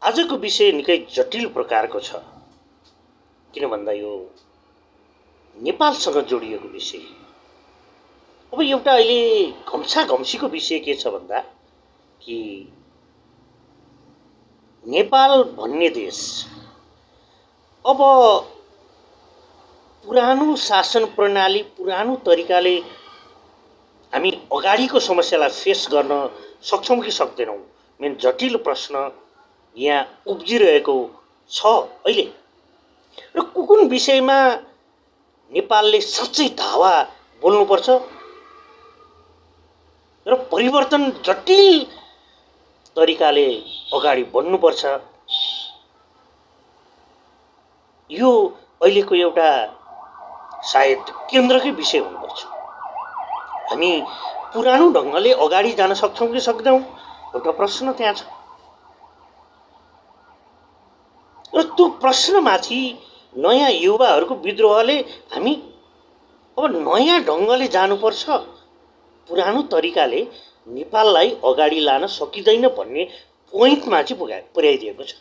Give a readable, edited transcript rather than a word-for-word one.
आजको विषय निकै जटिल प्रकारको छ। किन भन्दा यो नेपालसँग जोडिएको विषय। अब एउटा अहिले घम्साघम्सीको विषय के छ भन्दा कि नेपाल भन्ने देश अब पुरानो शासन प्रणाली, पुरानो तरिकाले हामी अगाडिको समस्यालाई फेस गर्न सक्छौँ कि सक्दैनौँ, मेन जटिल प्रश्न यहाँ उब्जिरहेको छ अहिले। र कुन विषयमा नेपालले साँच्चै धावा बोल्नुपर्छ र परिवर्तन जटिल तरिकाले अगाडि बढ्नुपर्छ, यो अहिलेको एउटा सायद केन्द्रकै विषय हुनुपर्छ। हामी पुरानो ढङ्गले अगाडि जान सक्छौँ कि सक्दैनौँ, एउटा प्रश्न त्यहाँ छ। र त्यो प्रश्नमाथि नयाँ युवाहरूको विद्रोहले हामी अब नयाँ ढङ्गले जानुपर्छ, पुरानो तरिकाले नेपाललाई अगाडि लान सकिँदैन भन्ने पोइन्टमा चाहिँ पुर्याइदिएको छ।